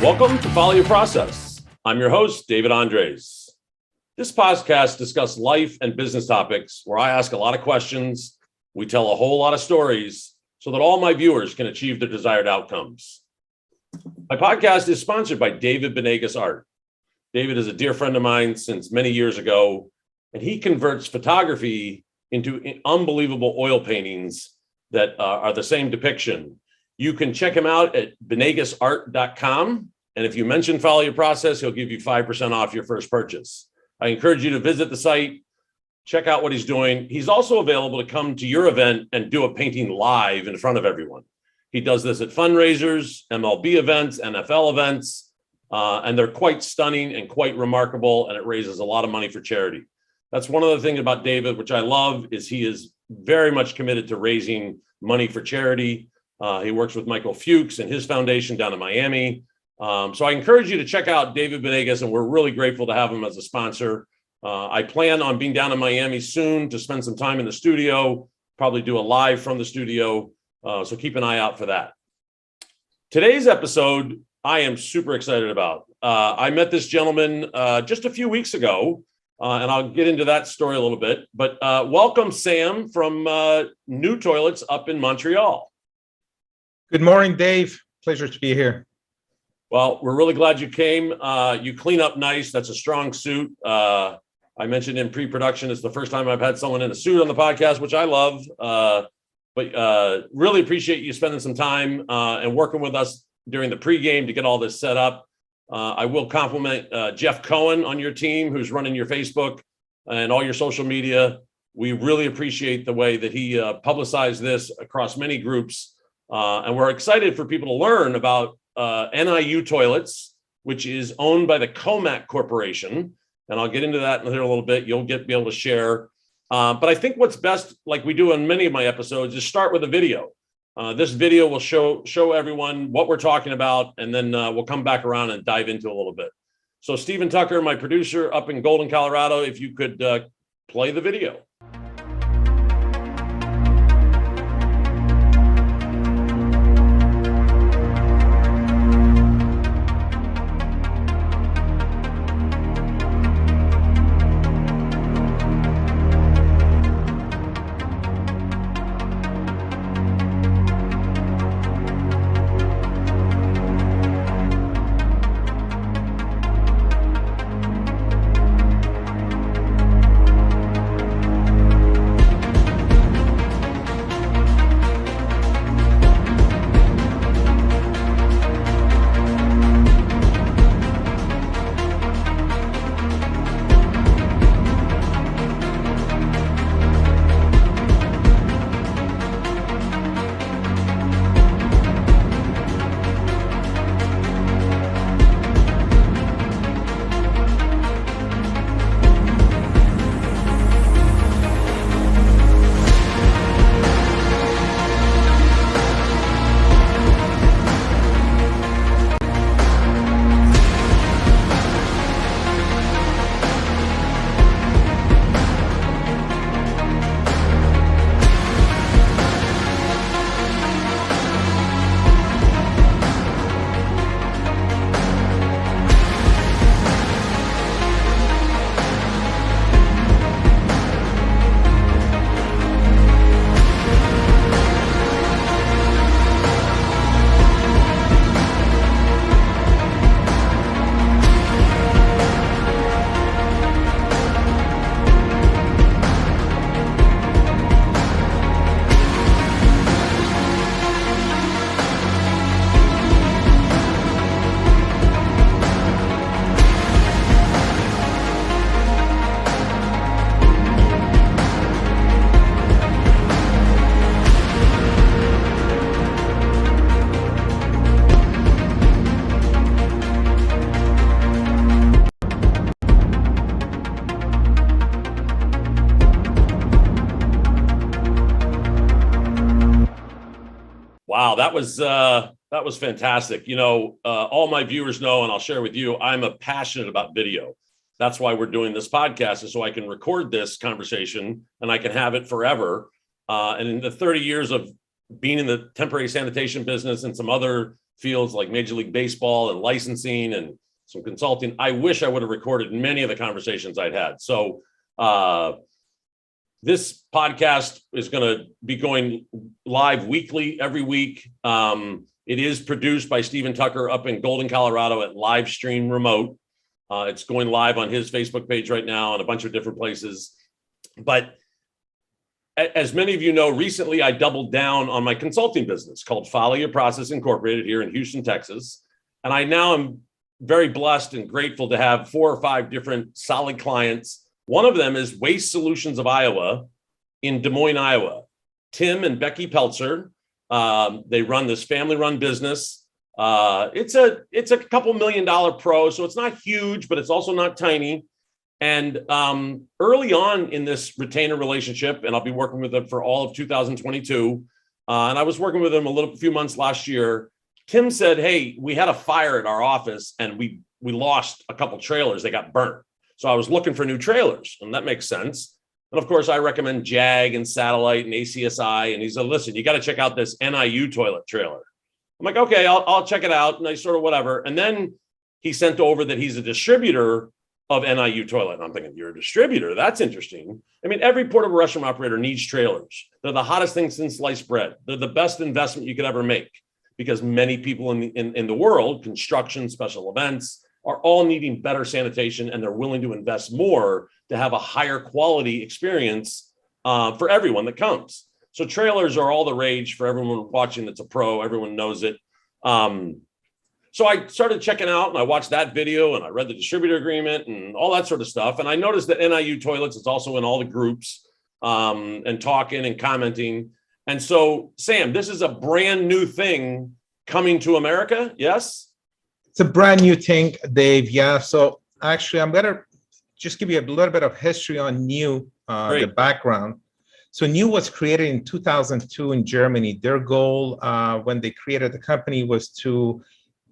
Welcome to Follow Your Process. I'm your host, David Andres. This podcast discusses life and business topics where I ask a lot of questions, we tell a whole lot of stories so that all my viewers can achieve their desired outcomes. My podcast is sponsored by David Benegas Art. David is a dear friend of mine since many years ago, and he converts photography into unbelievable oil paintings that are the same depiction. You can check him out at benegasart.com. And if you mention Follow Your Process, he'll give you 5% off your first purchase. I encourage you to visit the site, check out what he's doing. He's also available to come to your event and do a painting live in front of everyone. He does this at fundraisers, MLB events, NFL events, and they're quite stunning and quite remarkable, and it raises a lot of money for charity. That's one of the things about David, which I love, is he is very much committed to raising money for charity. He works with Michael Fuchs and his foundation down in Miami. So I encourage you to check out David Benegas, and we're really grateful to have him as a sponsor. I plan on being down in Miami soon to spend some time in the studio, probably do a live from the studio. So keep an eye out for that. Today's episode, I am super excited about. I met this gentleman just a few weeks ago, and I'll get into that story a little bit. But welcome, Sam, from NIU Toilets up in Montreal. Good morning, Dave. Pleasure to be here. Well, we're really glad you came. You clean up nice. That's a strong suit. I mentioned in pre-production, it's the first time I've had someone in a suit on the podcast, which I love. But really appreciate you spending some time and working with us during the pregame to get all this set up. I will compliment Jeff Cohen on your team, who's running your Facebook and all your social media. We really appreciate the way that he publicized this across many groups. And we're excited for people to learn about NIU Toilets, which is owned by the Comac Corporation. And I'll get into that in a little bit. You'll be able to share. But I think what's best, like we do on many of my episodes, is start with a video. This video will show everyone what we're talking about, and then we'll come back around and dive into a little bit. So Stephen Tucker, my producer up in Golden, Colorado, if you could play the video. Wow, that was fantastic. You know, all my viewers know, and I'll share with you, I'm passionate about video. That's why we're doing this podcast, is so I can record this conversation and I can have it forever. And in the 30 years of being in the temporary sanitation business and some other fields like Major League Baseball and licensing and some consulting. I wish I would have recorded many of the conversations I'd had. So this podcast is going to be going live weekly, every week. It is produced by Stephen Tucker up in Golden, Colorado at Live Stream Remote. It's going live on his Facebook page right now and a bunch of different places. But as many of you know, recently I doubled down on my consulting business called Follow Your Process Incorporated here in Houston, Texas. And I now am very blessed and grateful to have 4 or 5 different solid clients. One of them is Waste Solutions of Iowa in Des Moines, Iowa. Tim and Becky Peltzer. They run this family-run business. It's a couple $1 million pro, so it's not huge, but it's also not tiny. And early on in this retainer relationship, and I'll be working with them for all of 2022, and I was working with them a few months last year. Tim said, "Hey, we had a fire at our office, and we lost a couple trailers. They got burnt. So I was looking for new trailers, and that makes sense. And of course, I recommend Jag and Satellite and ACSI. And he said, listen, you got to check out this NIU toilet trailer. I'm like, okay, I'll check it out. And I sort of whatever. And then he sent over that he's a distributor of NIU toilet. And I'm thinking, you're a distributor? That's interesting. I mean, every portable restroom operator needs trailers. They're the hottest thing since sliced bread. They're the best investment you could ever make because many people in the world, construction, special events, are all needing better sanitation, and they're willing to invest more to have a higher quality experience for everyone that comes. So trailers are all the rage for everyone watching that's a pro. Everyone knows it. So I started checking out, and I watched that video, and I read the distributor agreement and all that sort of stuff. And I noticed that NIU Toilets is also in all the groups and talking and commenting. And so, Sam, this is a brand new thing coming to America, yes? It's a brand new thing, Dave. Yeah. So actually, I'm going to just give you a little bit of history on NIU, the background. So NIU was created in 2002 in Germany. Their goal when they created the company was to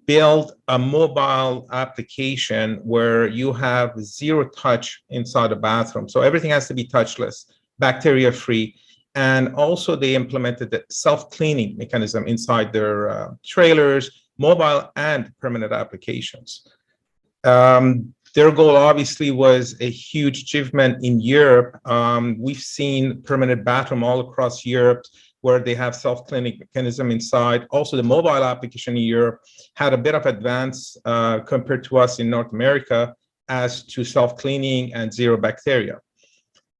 build a mobile application where you have zero touch inside the bathroom. So everything has to be touchless, bacteria free. And also they implemented the self-cleaning mechanism inside their trailers, mobile and permanent applications. Their goal obviously was a huge achievement in Europe. We've seen permanent bathroom all across Europe where they have self-cleaning mechanism inside. Also, the mobile application in Europe had a bit of advance compared to us in North America as to self-cleaning and zero bacteria.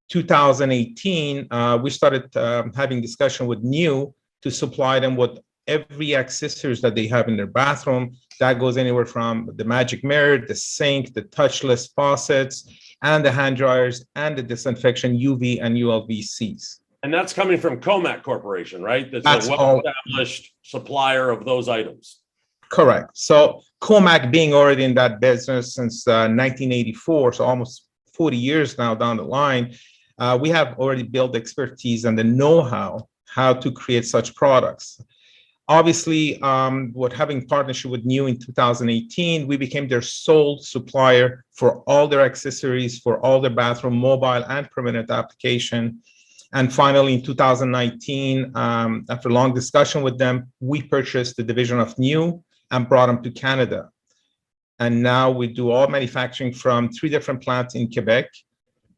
2018, we started having discussion with NIU to supply them with every accessories that they have in their bathroom. That goes anywhere from the magic mirror, the sink, the touchless faucets, and the hand dryers, and the disinfection UV and ULVCs. And that's coming from Comac Corporation, right? That's a well-established supplier of those items. Correct. So Comac being already in that business since 1984, so almost 40 years now down the line, we have already built expertise and the know-how how to create such products. Obviously, with having partnership with NIU in 2018, we became their sole supplier for all their accessories, for all their bathroom, mobile, and permanent application. And finally, in 2019, after a long discussion with them, we purchased the division of NIU and brought them to Canada. And now we do all manufacturing from 3 different plants in Quebec.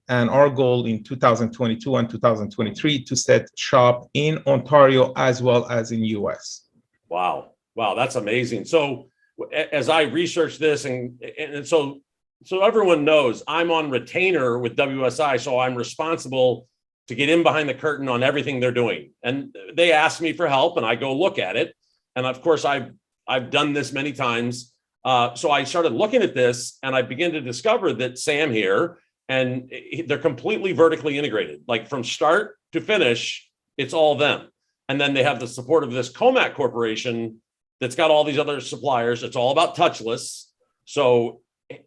And our goal in 2022 and 2023 to set shop in Ontario as well as in US. Wow, that's amazing. So as I research this, and so everyone knows I'm on retainer with WSI, so I'm responsible to get in behind the curtain on everything they're doing. And they ask me for help, and I go look at it. And of course, I've done this many times. So I started looking at this, and I began to discover that Sam here. And they're completely vertically integrated, like from start to finish, it's all them. And then they have the support of this Comac Corporation that's got all these other suppliers. It's all about touchless. So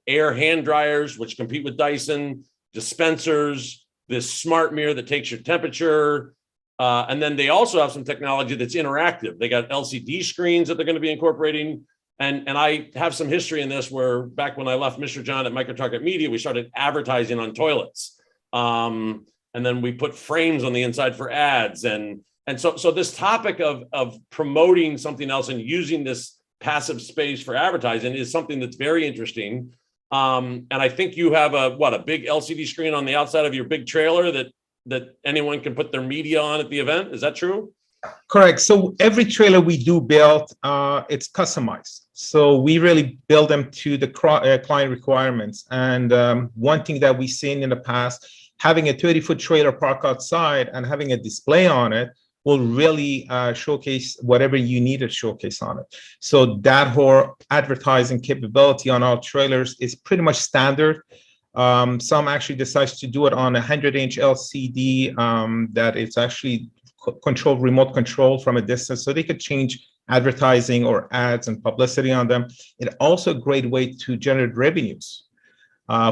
air hand dryers, which compete with Dyson, dispensers, this smart mirror that takes your temperature. And then they also have some technology that's interactive. They got LCD screens that they're going to be incorporating. And I have some history in this where back when I left Mr. John at Micro-Target Media, we started advertising on toilets. And then we put frames on the inside for ads. And so this topic of promoting something else and using this passive space for advertising is something that's very interesting. And I think you have a big LCD screen on the outside of your big trailer that anyone can put their media on at the event. Is that true? Correct. So every trailer we do build, it's customized. So we really build them to the client requirements. And one thing that we've seen in the past, having a 30-foot trailer park outside and having a display on it will really showcase whatever you need to showcase on it. So that whole advertising capability on our trailers is pretty much standard. Some actually decides to do it on a 100-inch LCD that it's actually remote control from a distance, so they could change advertising or ads and publicity on them. It's also a great way to generate revenues.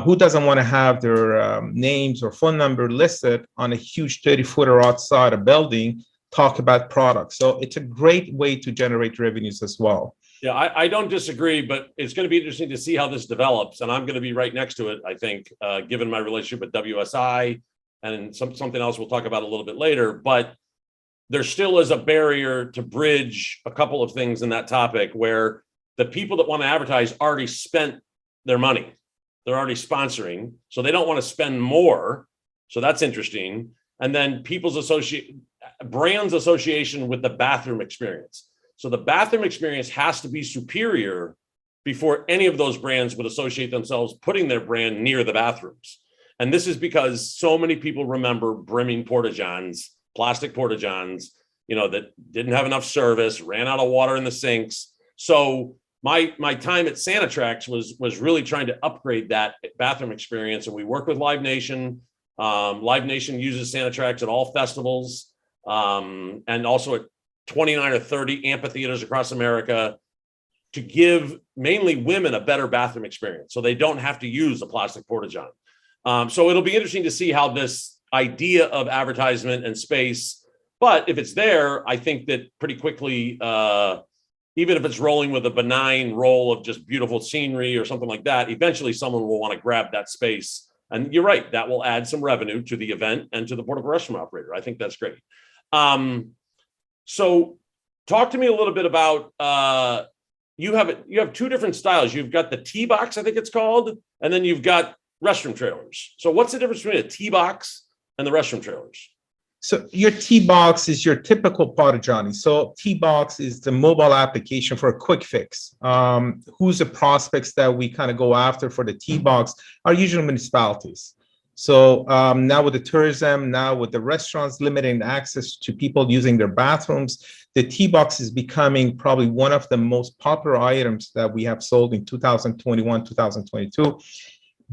Who doesn't want to have their names or phone number listed on a huge 30-footer outside a building, talk about products? So it's a great way to generate revenues as well. Yeah, I don't disagree, but it's going to be interesting to see how this develops. And I'm going to be right next to it, I think, given my relationship with WSI and something else we'll talk about a little bit later. But there still is a barrier to bridge a couple of things in that topic where the people that want to advertise already spent their money. They're already sponsoring, so they don't want to spend more. So that's interesting. And then brands association with the bathroom experience. So the bathroom experience has to be superior before any of those brands would associate themselves putting their brand near the bathrooms. And this is because so many people remember brimming porta-johns, plastic porta-johns, that didn't have enough service, ran out of water in the sinks. So my time at Sanitrax was really trying to upgrade that bathroom experience. And we work with Live Nation. Live Nation uses Sanitrax at all festivals and also at 29 or 30 amphitheaters across America to give mainly women a better bathroom experience so they don't have to use a plastic porta-john. So it'll be interesting to see how this idea of advertisement and space, but if it's there, I think that pretty quickly, even if it's rolling with a benign roll of just beautiful scenery or something like that, eventually someone will want to grab that space. And you're right, that will add some revenue to the event and to the portable restroom operator. I think that's great. So talk to me a little bit about, you have two different styles. You've got the T box, I think it's called, and then you've got restroom trailers. So what's the difference between a T box and the restroom trailers? So your T-Box is your typical porta-john. So T-Box is the mobile application for a quick fix. Who's the prospects that we kind of go after for the T-Box are usually municipalities. So now with the tourism, now with the restaurants limiting access to people using their bathrooms, the T-Box is becoming probably one of the most popular items that we have sold in 2021, 2022.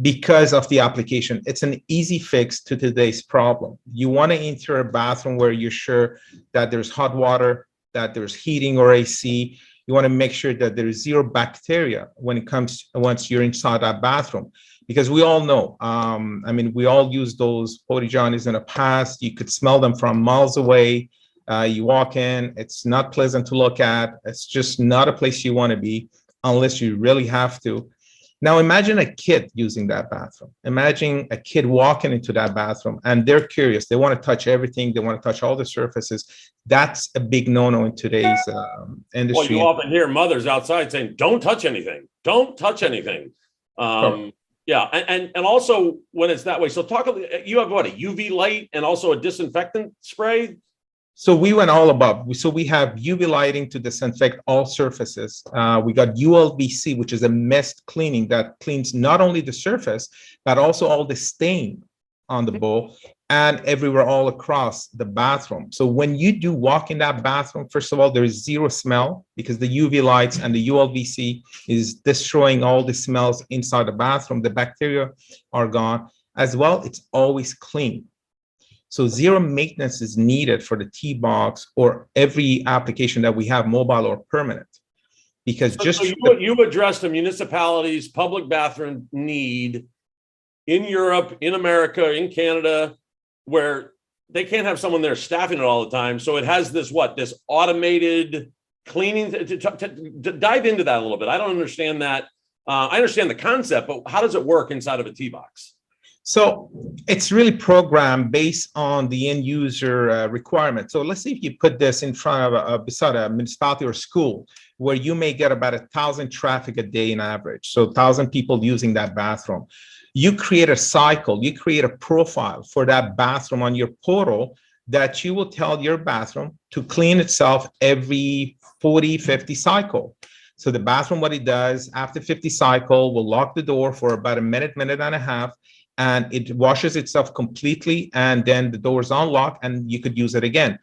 Because of the application. It's an easy fix to today's problem. You want to enter a bathroom where you're sure that there's hot water, that there's heating or AC. You want to make sure that there's zero bacteria once you're inside that bathroom. Because we all know, we all use those porta-johns in the past. You could smell them from miles away. You walk in, it's not pleasant to look at. It's just not a place you want to be unless you really have to. Now imagine a kid using that bathroom. Imagine a kid walking into that bathroom and they're curious. They want to touch everything. They want to touch all the surfaces. That's a big no-no in today's industry. Well, you often hear mothers outside saying, don't touch anything. Don't touch anything. Yeah, and also when it's that way. So you have what, a UV light and also a disinfectant spray? So we went all above. So we have UV lighting to disinfect all surfaces. We got ULVC, which is a mist cleaning that cleans not only the surface, but also all the stain on the bowl and everywhere all across the bathroom. So when you do walk in that bathroom, first of all, there is zero smell because the UV lights and the ULVC is destroying all the smells inside the bathroom. The bacteria are gone. As well, it's always clean. So zero maintenance is needed for the T-Box or every application that we have, mobile or permanent. Because you address the municipalities' public bathroom need in Europe, in America, in Canada, where they can't have someone there staffing it all the time. So it has this automated cleaning. To dive into that a little bit, I don't understand that. I understand the concept, but how does it work inside of a T-Box? So it's really programmed based on the end user requirement. So let's say if you put this in front of beside a municipality or school, where you may get about 1,000 traffic a day in average. So 1,000 people using that bathroom. You create a cycle, you create a profile for that bathroom on your portal that you will tell your bathroom to clean itself every 40, 50 cycle. So the bathroom, what it does after 50 cycle, will lock the door for about a minute, minute and a half, and it washes itself completely, and then the door is unlocked and you could use it again.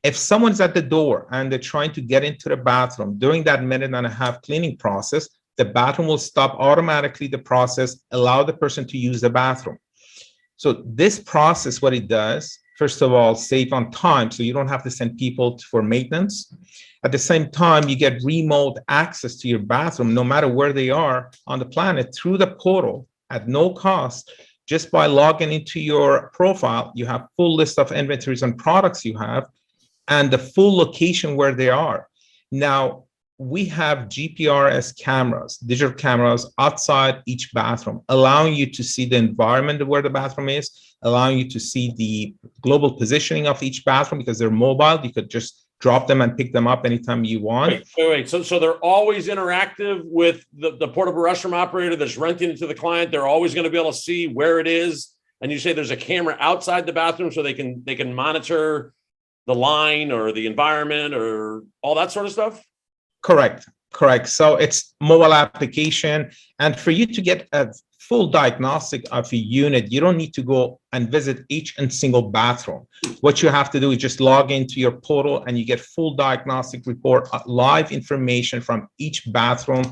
If someone's at the door and they're trying to get into the bathroom during that minute and a half cleaning process, the bathroom will stop automatically the process, allow the person to use the bathroom. So this process, what it does, first of all, save on time, so you don't have to send people for maintenance. At the same time, you get remote access to your bathroom, no matter where they are on the planet, through the portal at no cost. Just by logging into your profile, you have full list of inventories and products you have, and the full location where they are. Now, we have GPRS cameras, digital cameras outside each bathroom, allowing you to see the environment of where the bathroom is, allowing you to see the global positioning of each bathroom because they're mobile. You could just drop them and pick them up anytime you want. Wait. So they're always interactive with the portable restroom operator that's renting it to the client. They're always going to be able to see where it is. And you say there's a camera outside the bathroom so they can monitor the line or the environment or all that sort of stuff? Correct. So it's mobile application. And for you to get a full diagnostic of a unit, you don't need to go and visit each and single bathroom. What you have to do is just log into your portal and you get full diagnostic report, live information from each bathroom.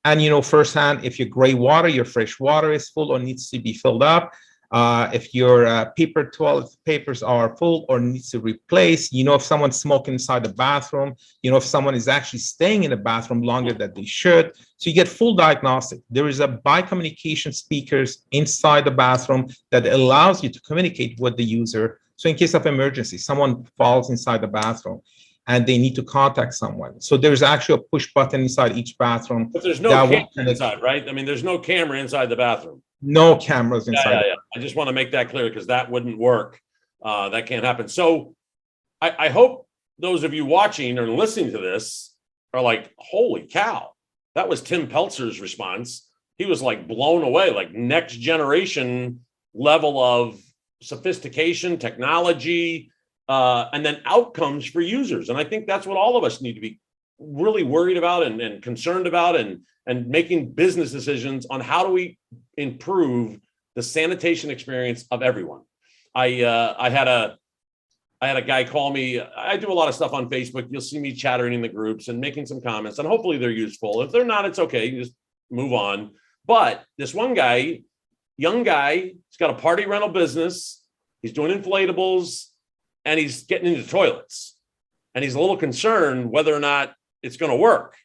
And you know firsthand if your gray water, your fresh water is full or needs to be filled up. If your paper toilet papers are full or needs to replace, you know if someone's smoking inside the bathroom, you know if someone is actually staying in the bathroom longer than they should. So you get full diagnostic. There is a bi-communication speakers inside the bathroom that allows you to communicate with the user. So in case of emergency, someone falls inside the bathroom and they need to contact someone. So there's actually a push button inside each bathroom. But there's no camera inside, right? I mean, there's no camera inside the bathroom. No cameras inside. Yeah. I just want to make that clear because that wouldn't work. That can't happen. So I hope those of you watching or listening to this are like, holy cow, that was Tim Peltzer's response. He was like blown away, like next generation level of sophistication, technology, and then outcomes for users. And I think that's what all of us need to be really worried about and concerned about and making business decisions on how do we improve the sanitation experience of everyone. I had a guy call me. I do a lot of stuff on Facebook. You'll see me chattering in the groups and making some comments, and hopefully they're useful. If they're not, it's okay. You just move on. But this one guy, young guy, he's got a party rental business. He's doing inflatables and he's getting into toilets. And he's a little concerned whether or not it's going to work.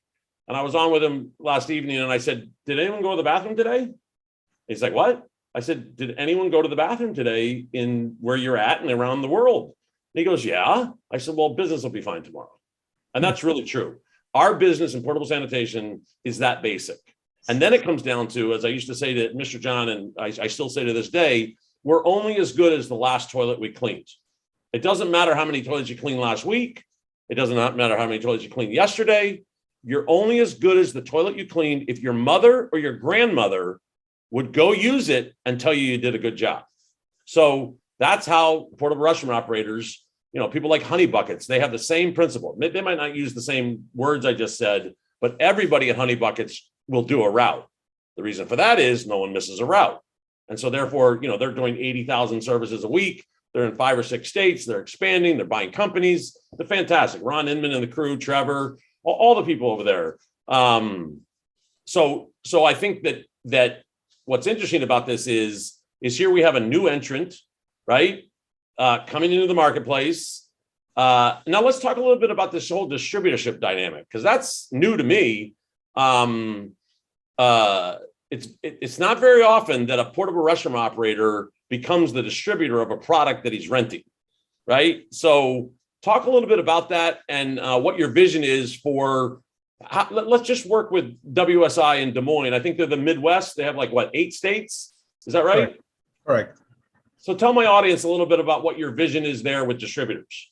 And I was on with him last evening and I said, did anyone go to the bathroom today? He's like, what? I said, did anyone go to the bathroom today in where you're at and around the world? And he goes, yeah. I said, well, business will be fine tomorrow. And that's really true. Our business in portable sanitation is that basic. And then it comes down to, as I used to say to Mr. John, and I still say to this day, we're only as good as the last toilet we cleaned. It doesn't matter how many toilets you cleaned last week. It doesn't matter how many toilets you cleaned yesterday. You're only as good as the toilet you cleaned if your mother or your grandmother would go use it and tell you did a good job. So that's how portable restroom operators, people like Honey Buckets, they have the same principle. They might not use the same words I just said, but everybody at Honey Buckets will do a route. The reason for that is no one misses a route. And so therefore, they're doing 80,000 services a week. They're in 5 or 6 states. They're expanding. They're buying companies. They're fantastic. Ron Inman and the crew, Trevor, all the people over there. So I think that what's interesting about this is here we have a new entrant, right? Coming into the marketplace. Now let's talk a little bit about this whole distributorship dynamic, because that's new to me. It's not very often that a portable restroom operator becomes the distributor of a product that he's renting, right? So talk a little bit about that and what your vision is for. Let's just work with WSI in Des Moines. I think they're the Midwest. They have 8 states? Is that right? Correct. So tell my audience a little bit about what your vision is there with distributors.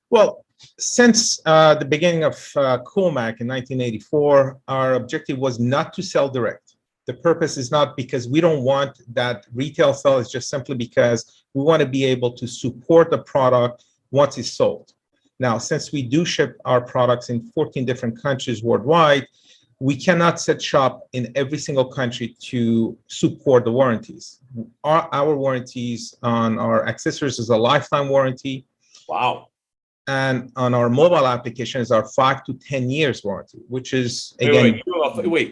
Well, Since the beginning of Comac in 1984, our objective was not to sell direct. The purpose is not because we don't want that retail sell, it's just simply because we want to be able to support the product once it's sold. Now, since we do ship our products in 14 different countries worldwide, we cannot set shop in every single country to support the warranties. Our warranties on our accessories is a lifetime warranty. Wow. And on our mobile applications are 5 to 10 years warranty, which is again.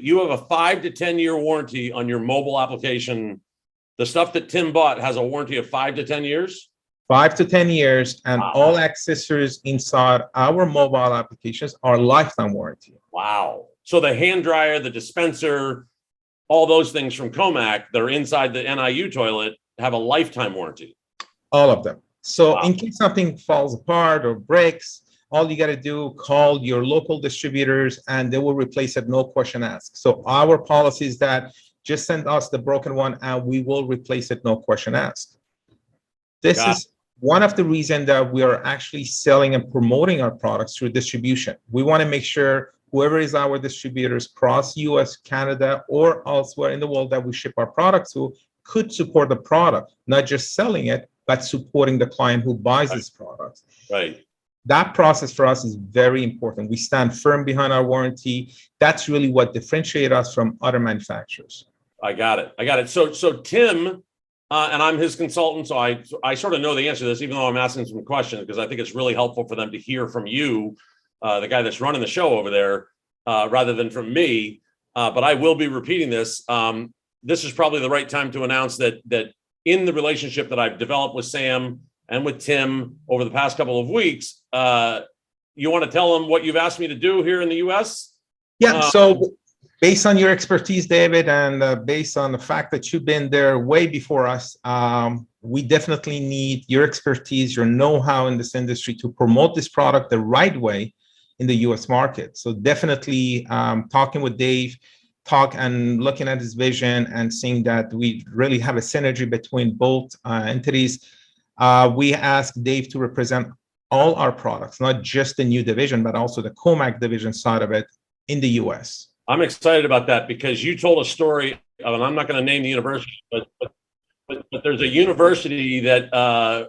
You have a 5 to 10 year warranty on your mobile application. The stuff that Tim bought has a warranty of 5 to 10 years. 5 to 10 years, and wow. All accessories inside our mobile applications are lifetime warranty. Wow. So the hand dryer, the dispenser, all those things from Comac that are inside the NIU toilet have a lifetime warranty. All of them. So wow. In case something falls apart or breaks, all you got to do, call your local distributors and they will replace it, no question asked. So our policy is that just send us the broken one and we will replace it, no question asked. This is one of the reasons that we are actually selling and promoting our products through distribution. We want to make sure whoever is our distributors across US, Canada, or elsewhere in the world that we ship our products to could support the product, not just selling it, but supporting the client who buys this product. Right. That process for us is very important. We stand firm behind our warranty. That's really what differentiates us from other manufacturers. I got it. So Tim, and I'm his consultant, so I sort of know the answer to this, even though I'm asking some questions, because I think it's really helpful for them to hear from you, the guy that's running the show over there, rather than from me. But I will be repeating this. This is probably the right time to announce that in the relationship that I've developed with Sam and with Tim over the past couple of weeks, you want to tell them what you've asked me to do here in the US? Yeah, so based on your expertise, David, and based on the fact that you've been there way before us, we definitely need your expertise, your know-how in this industry to promote this product the right way in the US market. So definitely talking with Dave, and looking at his vision and seeing that we really have a synergy between both entities. We asked Dave to represent all our products, not just the new division, but also the Comac division side of it in the US. I'm excited about that because you told a story of, and I'm not going to name the university, but there's a university that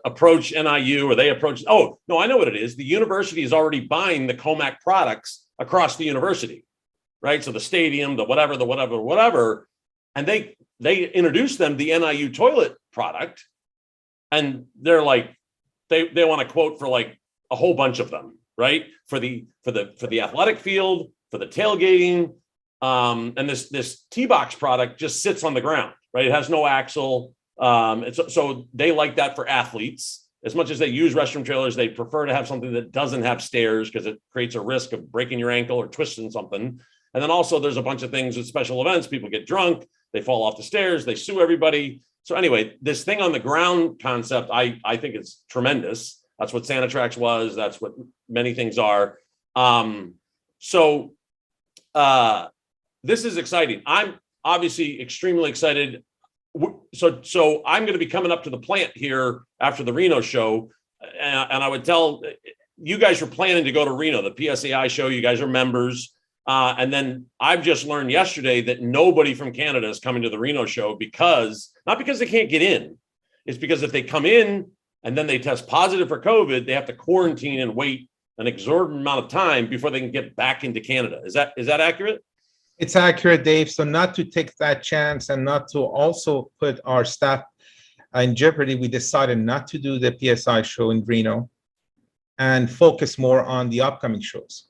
approached NIU, or they approached, oh, no, I know what it is. The university is already buying the Comac products across the university, right? So the stadium, the whatever. And they introduced them the NIU toilet product. And they're like, they want to quote for like a whole bunch of them, right? For the athletic field, for the tailgating. And this T-box product just sits on the ground, right? It has no axle. So they like that for athletes. As much as they use restroom trailers, they prefer to have something that doesn't have stairs because it creates a risk of breaking your ankle or twisting something. And then also there's a bunch of things with special events. People get drunk, they fall off the stairs, they sue everybody. So anyway, this thing on the ground concept, I think it's tremendous. That's what Sanitrax was. That's what many things are. This is exciting. I'm obviously extremely excited. So I'm going to be coming up to the plant here after the Reno show. And I would tell you guys were planning to go to Reno, the PSAI show. You guys are members. And then I've just learned yesterday that nobody from Canada is coming to the Reno show not because they can't get in. It's because if they come in and then they test positive for COVID, they have to quarantine and wait an exorbitant amount of time before they can get back into Canada. Is that accurate? It's accurate, Dave. So not to take that chance and not to also put our staff in jeopardy, we decided not to do the PSI show in Reno and focus more on the upcoming shows.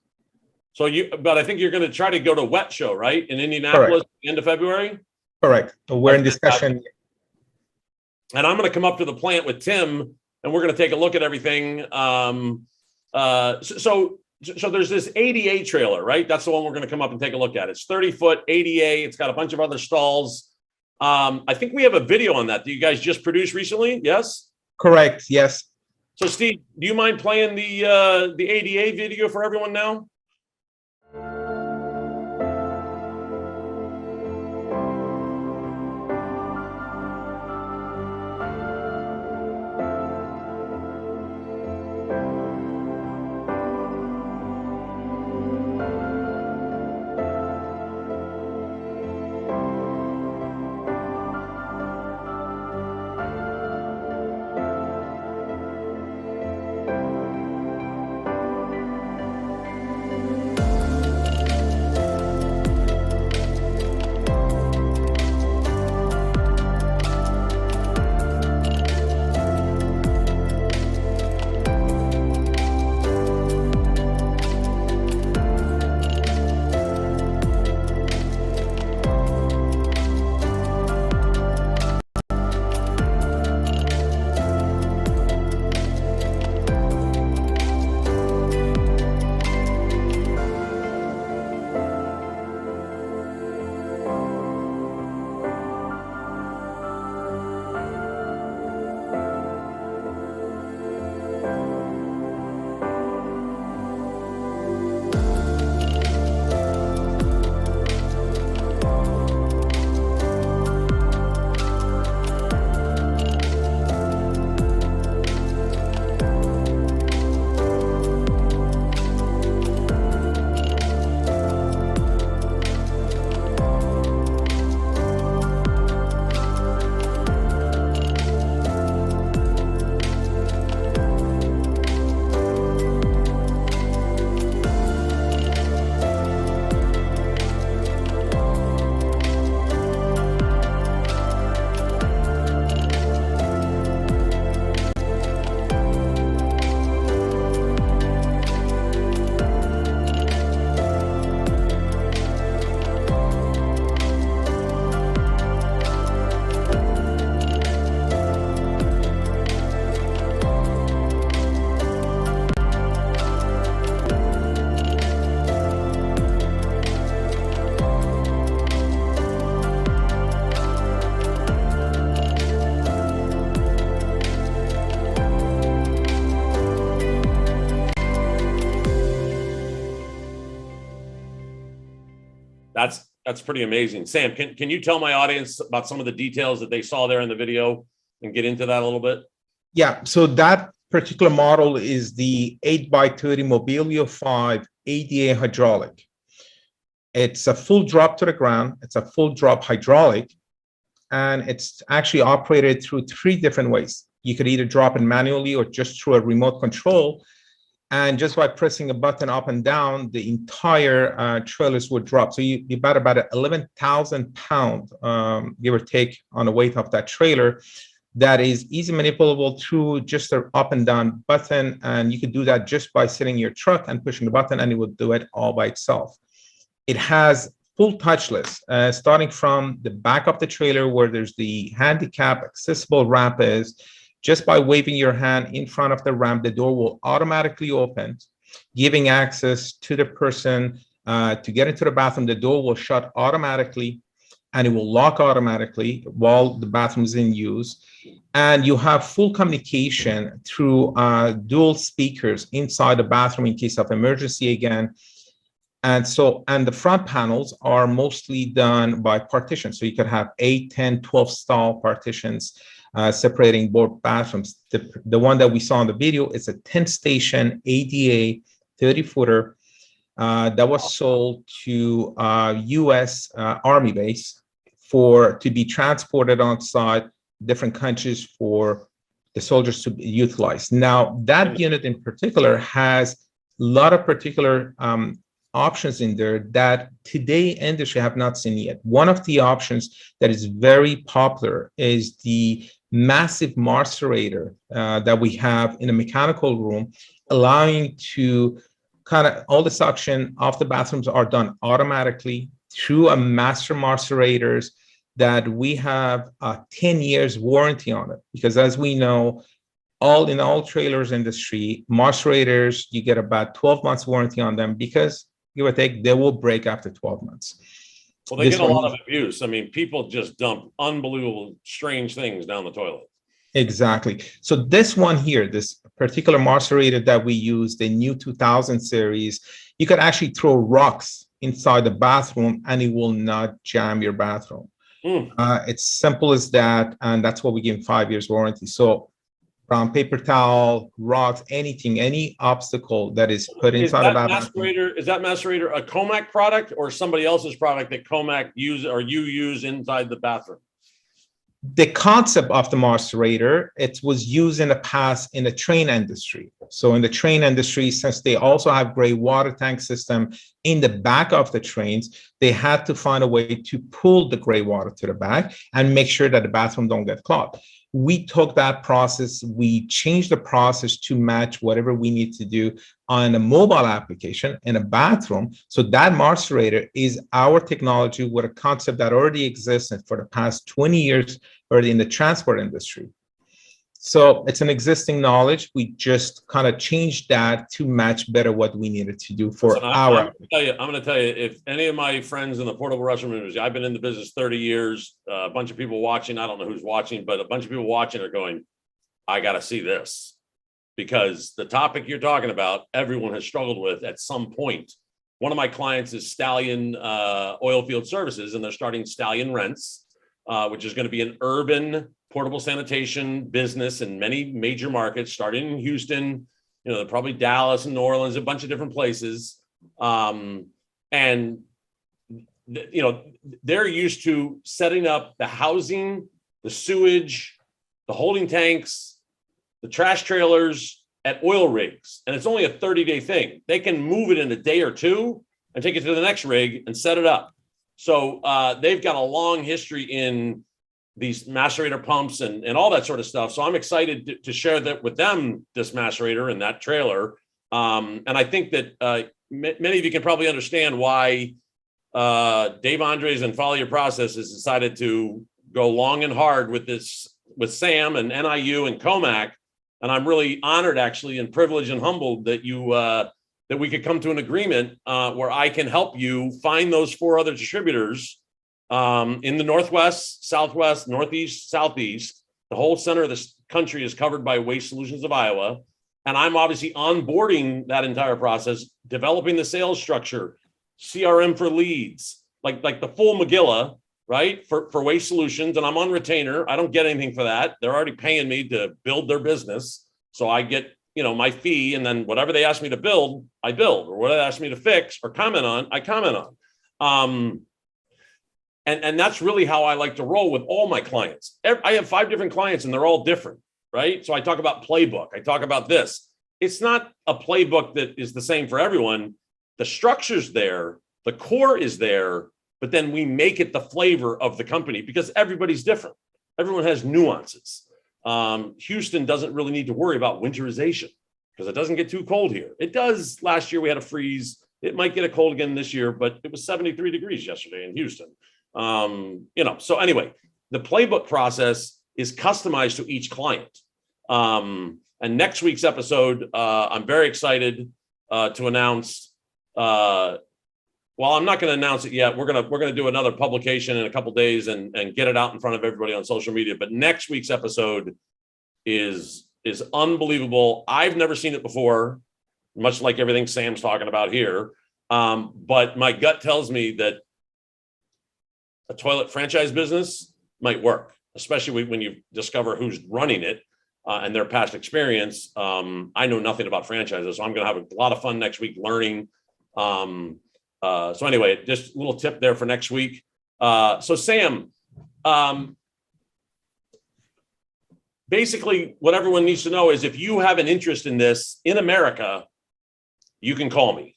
But I think you're going to try to go to WET show, right? In Indianapolis, at the end of February? Correct. We're in discussion. And I'm going to come up to the plant with Tim and we're going to take a look at everything. So there's this ADA trailer, right? That's the one we're going to come up and take a look at. It's 30-foot ADA. It's got a bunch of other stalls. I think we have a video on that you guys just produced recently. Yes? Correct. Yes. So Steve, do you mind playing the ADA video for everyone now? That's pretty amazing. Sam, can you tell my audience about some of the details that they saw there in the video and get into that a little bit? Yeah, so that particular model is the 8x30 Mobilio 5 ADA hydraulic. It's a full drop to the ground. It's a full drop hydraulic, and it's actually operated through 3 different ways. You could either drop it manually or just through a remote control. And just by pressing a button up and down, the entire trailers would drop. So you about 11,000 pounds, give or take, on the weight of that trailer. That is easy manipulable through just an up and down button. And you could do that just by sitting in your truck and pushing the button, and it would do it all by itself. It has full touchless, starting from the back of the trailer where there's the handicap accessible ramp is. Just by waving your hand in front of the ramp, the door will automatically open, giving access to the person to get into the bathroom. The door will shut automatically, and it will lock automatically while the bathroom is in use. And you have full communication through dual speakers inside the bathroom in case of emergency again. And the front panels are mostly done by partition. So you could have 8, 10, 12 stall partitions separating both bathrooms. The one that we saw in the video is a 10-station ADA 30-footer that was sold to U.S. Army base to be transported on site, different countries for the soldiers to utilize. Now, that unit in particular has a lot of particular options in there that today industry have not seen yet. One of the options that is very popular is the massive macerator that we have in a mechanical room, allowing to kind of all the suction of the bathrooms are done automatically through a master macerators that we have a 10 years warranty on it. Because as we know, all trailers industry, macerators, you get about 12 months warranty on them because give or take, they will break after 12 months. Well, they get a lot of abuse. I mean, people just dump unbelievable, strange things down the toilet. Exactly. So this one here, this particular macerator that we use, the new 2000 series, you could actually throw rocks inside the bathroom and it will not jam your bathroom. It's simple as that. And that's what we give 5 years warranty. So brown paper towel, rocks, anything, any obstacle that is put inside of that macerator. Is that macerator a Comac product or somebody else's product that Comac use or you use inside the bathroom? The concept of the macerator, it was used in the past in the train industry. So in the train industry, since they also have gray water tank system in the back of the trains, they had to find a way to pull the gray water to the back and make sure that the bathroom don't get clogged. We took that process, we changed the process to match whatever we need to do on a mobile application in a bathroom. So that macerator is our technology with a concept that already existed for the past 20 years already in the transport industry. So it's an existing knowledge. We just kind of changed that to match better what we needed to do for our. I'm going to tell you, if any of my friends in the portable restroom industry, I've been in the business 30 years, a bunch of people watching, I don't know who's watching, but a bunch of people watching are going, I got to see this. Because the topic you're talking about, everyone has struggled with at some point. One of my clients is Stallion Oil Field Services, and they're starting Stallion Rents, which is going to be an urban portable sanitation business in many major markets, starting in Houston, probably Dallas and New Orleans, a bunch of different places. They're used to setting up the housing, the sewage, the holding tanks, the trash trailers at oil rigs. And it's only a 30-day thing. They can move it in a day or two and take it to the next rig and set it up. So they've got a long history in these macerator pumps and all that sort of stuff. So I'm excited to share that with them, this macerator and that trailer. And I think that many of you can probably understand why Dave Andres and Follow Your Process has decided to go long and hard with this, with Sam and NIU and Comac. And I'm really honored, actually, and privileged and humbled that that we could come to an agreement where I can help you find those 4 other distributors in the Northwest, Southwest, Northeast, Southeast. The whole center of this country is covered by Waste Solutions of Iowa. And I'm obviously onboarding that entire process, developing the sales structure, CRM for leads, like the full Megillah, right? For waste solutions. And I'm on retainer. I don't get anything for that. They're already paying me to build their business. So I get, my fee, and then whatever they ask me to build, I build, or whatever they ask me to fix or comment on, I comment on. And that's really how I like to roll with all my clients. I have 5 different clients and they're all different, right? So I talk about playbook. I talk about this. It's not a playbook that is the same for everyone. The structure's there, the core is there, but then we make it the flavor of the company because everybody's different. Everyone has nuances. Houston doesn't really need to worry about winterization because it doesn't get too cold here. It does. Last year we had a freeze. It might get a cold again this year, but it was 73 degrees yesterday in Houston. So anyway, the playbook process is customized to each client. And next week's episode, I'm very excited to announce. Well, I'm not going to announce it yet. We're gonna do another publication in a couple days and get it out in front of everybody on social media. But next week's episode is unbelievable. I've never seen it before, much like everything Sam's talking about here. But my gut tells me that a toilet franchise business might work, especially when you discover who's running it and their past experience. I know nothing about franchises, so I'm going to have a lot of fun next week learning. So anyway, just a little tip there for next week. So Sam, basically what everyone needs to know is if you have an interest in this in America, you can call me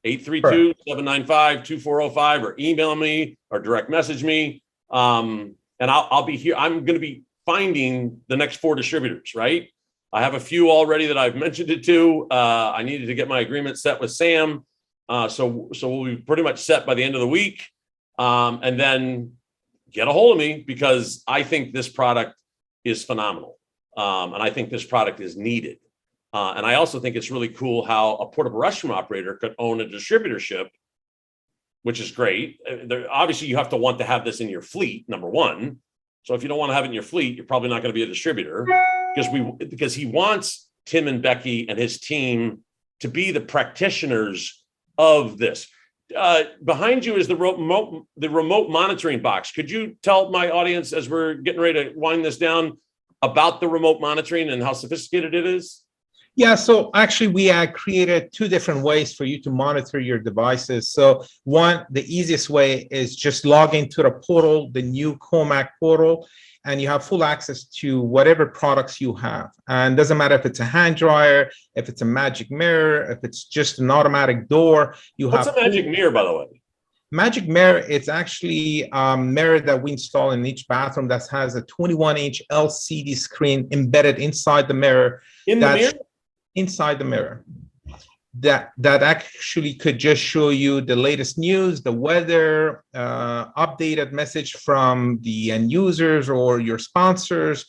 832-795-2405 or email me or direct message me. And I'll be here. I'm going to be finding the next 4 distributors, right? I have a few already that I've mentioned it to. I needed to get my agreement set with Sam. So we'll be pretty much set by the end of the week. And then get a hold of me because I think this product is phenomenal. And I think this product is needed. And I also think it's really cool how a portable restroom operator could own a distributorship, which is great. Obviously, you have to want to have this in your fleet, number one. So if you don't want to have it in your fleet, you're probably not going to be a distributor because he wants Tim and Becky and his team to be the practitioners of this. Behind you is the remote monitoring box. Could you tell my audience as we're getting ready to wind this down about the remote monitoring and how sophisticated it is? Yeah, so actually we created 2 different ways for you to monitor your devices. So one, the easiest way is just log into the portal, the new Comac portal, and you have full access to whatever products you have. And it doesn't matter if it's a hand dryer, if it's a magic mirror, if it's just an automatic door. What's a magic mirror, by the way? Magic mirror, it's actually a mirror that we install in each bathroom that has a 21-inch LCD screen embedded inside the mirror. Inside the mirror. That actually could just show you the latest news, the weather, updated message from the end users or your sponsors.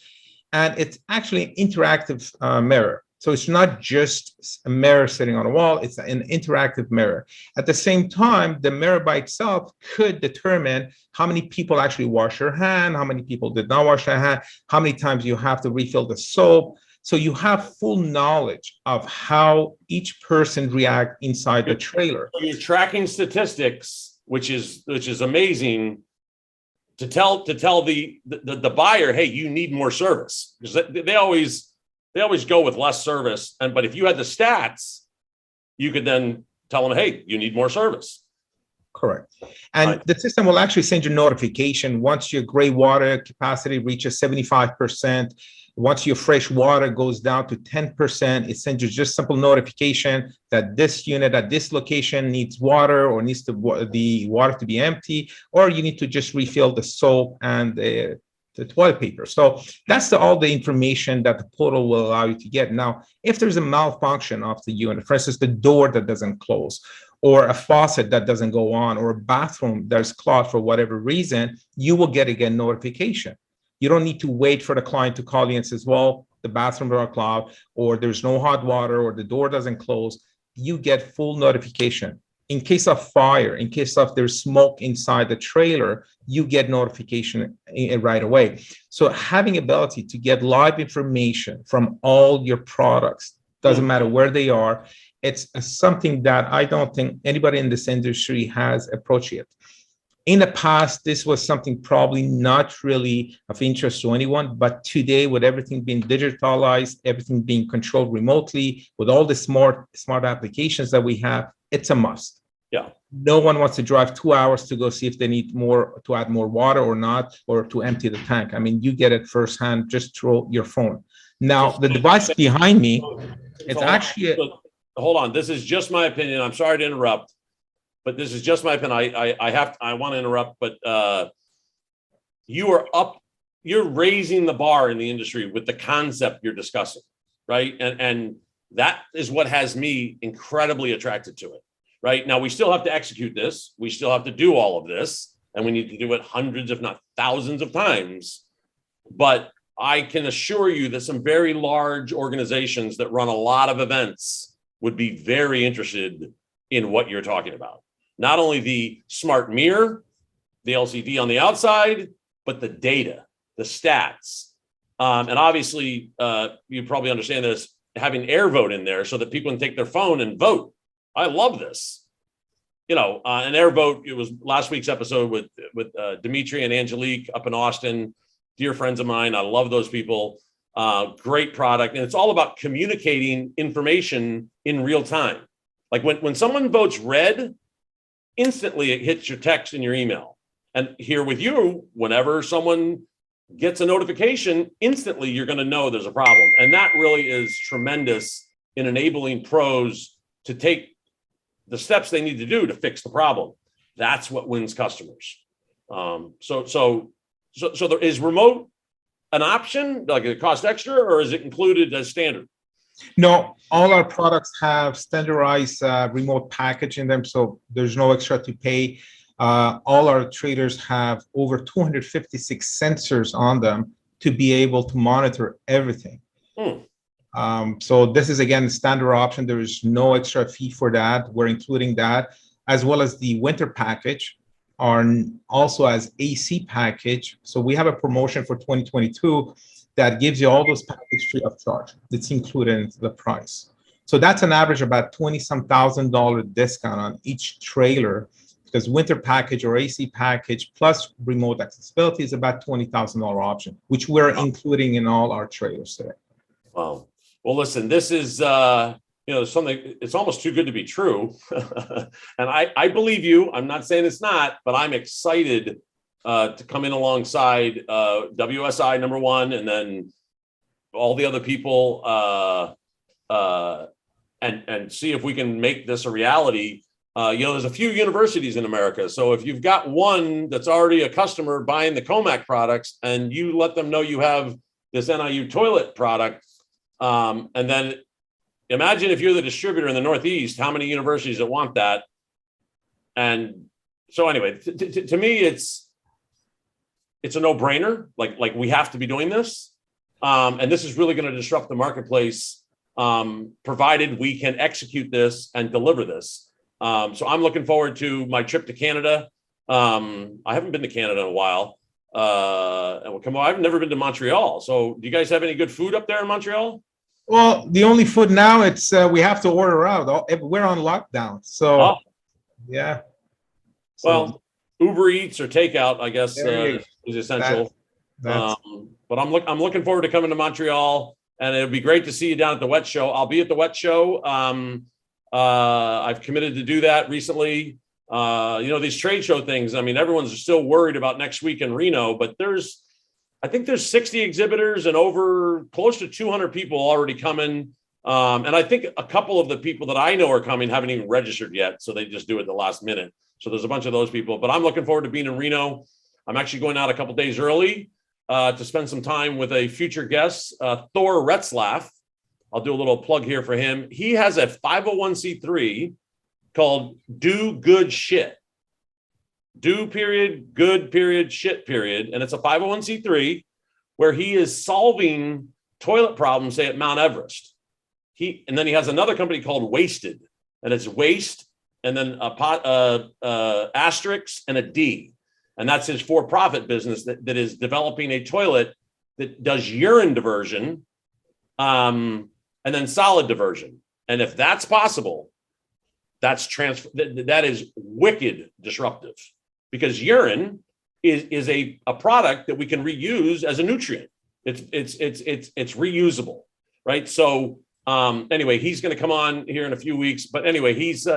And it's actually an interactive mirror. So it's not just a mirror sitting on a wall, it's an interactive mirror. At the same time, the mirror by itself could determine how many people actually wash their hand, how many people did not wash their hand, how many times you have to refill the soap. So you have full knowledge of how each person reacts inside the trailer. So you're tracking statistics, which is amazing, to tell the buyer, hey, you need more service, because they always go with less service. But if you had the stats, you could then tell them, hey, you need more service. Correct. And the system will actually send you a notification once your gray water capacity reaches 75%. Once your fresh water goes down to 10%, it sends you just simple notification that this unit at this location needs water or needs the water to be empty, or you need to just refill the soap and the toilet paper. So that's all the information that the portal will allow you to get. Now, if there's a malfunction of the unit, for instance, the door that doesn't close, or a faucet that doesn't go on, or a bathroom that's clogged for whatever reason, you will get again notification. You don't need to wait for the client to call you and says, well, the bathrooms are clogged, or there's no hot water, or the door doesn't close. You get full notification. In case of fire, in case of there's smoke inside the trailer, you get notification right away. So having ability to get live information from all your products, doesn't matter where they are, it's something that I don't think anybody in this industry has approached yet. In the past, this was something probably not really of interest to anyone, but today, with everything being digitalized, everything being controlled remotely, with all the smart applications that we have, it's a must. Yeah. No one wants to drive 2 hours to go see if they need more, to add more water or not, or to empty the tank. I mean, you get it firsthand just through your phone. Now, the device behind me, it's actually hold on. This is just my opinion. I'm sorry to interrupt, but this is just my opinion. I want to interrupt, but you're raising the bar in the industry with the concept you're discussing, right? And that is what has me incredibly attracted to it. Right now, we still have to execute this. We still have to do all of this, and we need to do it hundreds, if not thousands of times. But I can assure you that some very large organizations that run a lot of events would be very interested in what you're talking about. Not only the smart mirror, the LCD on the outside, but the data, the stats. And obviously, you probably understand this, having air vote in there so that people can take their phone and vote. I love this. You know, an air vote, it was last week's episode with Dimitri and Angelique up in Austin, dear friends of mine. I love those people. Great product. And it's all about communicating information in real time. Like when someone votes red, instantly it hits your text and your email. And here with you, whenever someone gets a notification, instantly you're going to know there's a problem. And that really is tremendous in enabling pros to take the steps they need to do to fix the problem. That's what wins customers. So there is remote an option, like it cost extra, or is it included as standard? No, all our products have standardized remote package in them, so there's no extra to pay. All our traders have over 256 sensors on them to be able to monitor everything. So this is, again, the standard option. There is no extra fee for that. We're including that, as well as the winter package are also as AC package. So we have a promotion for 2022 that gives you all those packages free of charge. It's included in the price. So that's an average about $20-some thousand discount on each trailer, because winter package or AC package plus remote accessibility is about $20,000 option, which we're including in all our trailers today. Wow. Well, listen, this is, something, it's almost too good to be true. And I believe you. I'm not saying it's not, but I'm excited to come in alongside WSI number one, and then all the other people and see if we can make this a reality. There's a few universities in America. So if you've got one that's already a customer buying the Comac products and you let them know you have this NIU toilet product, and then imagine if you're the distributor in the Northeast, how many universities that want that. And so anyway, to me, it's a no-brainer. Like we have to be doing this. And this is really going to disrupt the marketplace, provided we can execute this and deliver this. So I'm looking forward to my trip to Canada. I haven't been to Canada in a while. I've never been to Montreal. So do you guys have any good food up there in Montreal? Well, the only food now, it's we have to order out. We're on lockdown. So, yeah. So, well, Uber Eats or takeout, I guess, is essential. But I'm looking forward to coming to Montreal, and it'll be great to see you down at the Wet Show. I'll be at the Wet Show. I've committed to do that recently. These trade show things, I mean, everyone's still worried about next week in Reno, but I think there's 60 exhibitors and over close to 200 people already coming. And I think a couple of the people that I know are coming haven't even registered yet. So they just do it at the last minute. So there's a bunch of those people, but I'm looking forward to being in Reno. I'm actually going out a couple days early to spend some time with a future guest, Thor Retzlaff. I'll do a little plug here for him. He has a 501c3 called Do Good Shit. Do period, good period, shit period. And it's a 501c3 where he is solving toilet problems, say at Mount Everest. And then he has another company called Wasted, and it's waste and then a asterisk and a D. And that's his for-profit business that is developing a toilet that does urine diversion and then solid diversion. And if that's possible, that is wicked disruptive. because urine is a product that we can reuse as a nutrient. It's reusable, right? So anyway, he's going to come on here in a few weeks. But anyway, he's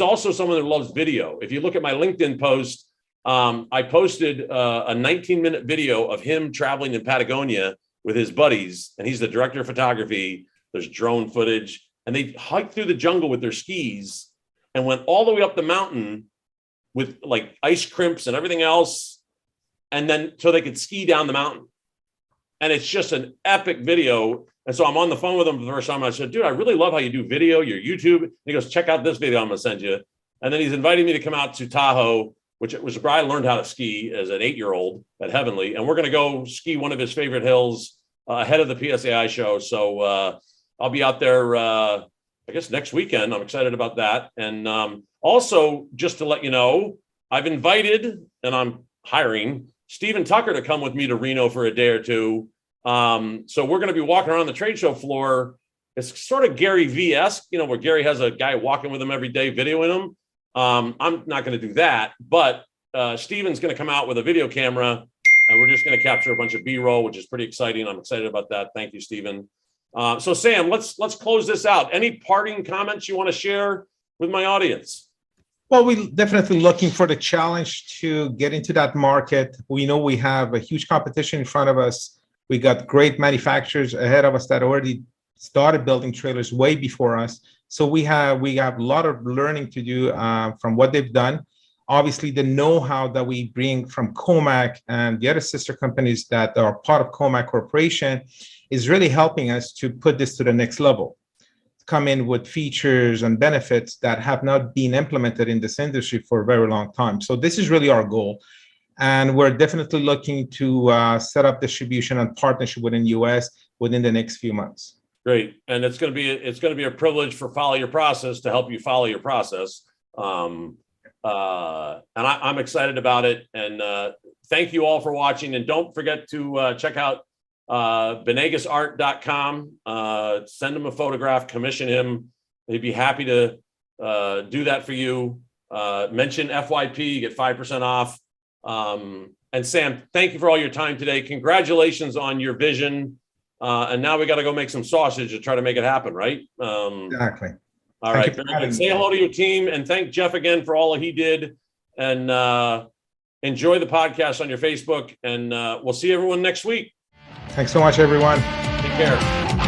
also someone that loves video. If you look at my LinkedIn post, I posted a 19-minute video of him traveling in Patagonia with his buddies, and he's the director of photography. There's drone footage, and they hiked through the jungle with their skis and went all the way up the mountain with like ice crimps and everything else, and then so they could ski down the mountain. And it's just an epic video. And so I'm on the phone with him for the first time. I said, dude, I really love how you do video, your YouTube. And he goes, check out this video I'm going to send you. And then he's inviting me to come out to Tahoe, which was where I learned how to ski as an 8-year-old at Heavenly. And we're going to go ski one of his favorite hills ahead of the PSAI show. So I'll be out there, I guess, next weekend. I'm excited about that. And also, just to let you know, I've invited, and I'm hiring, Stephen Tucker to come with me to Reno for a day or two. So we're going to be walking around the trade show floor. It's sort of Gary V-esque, where Gary has a guy walking with him every day, videoing him. I'm not going to do that, but Stephen's going to come out with a video camera, and we're just going to capture a bunch of B-roll, which is pretty exciting. I'm excited about that. Thank you, Stephen. So Sam, let's close this out. Any parting comments you want to share with my audience? Well, we're definitely looking for the challenge to get into that market. We know we have a huge competition in front of us. We got great manufacturers ahead of us that already started building trailers way before us. So we have a lot of learning to do from what they've done. Obviously, the know-how that we bring from Comac and the other sister companies that are part of Comac Corporation is really helping us to put this to the next level. Come in with features and benefits that have not been implemented in this industry for a very long time. So this is really our goal. And we're definitely looking to set up distribution and partnership within the US within the next few months. Great. And it's going to be a privilege for Follow Your Process to help you follow your process. And I'm excited about it. And thank you all for watching. And don't forget to check out benegasart.com. Send him a photograph, commission him. He'd be happy to do that for you. Mention FYP, you get 5% off. And Sam, thank you for all your time today. Congratulations on your vision. And now we got to go make some sausage to try to make it happen, right? Exactly. All right. Say hello to your team and thank Jeff again for all he did. And enjoy the podcast on your Facebook. And we'll see everyone next week. Thanks so much, everyone. Take care.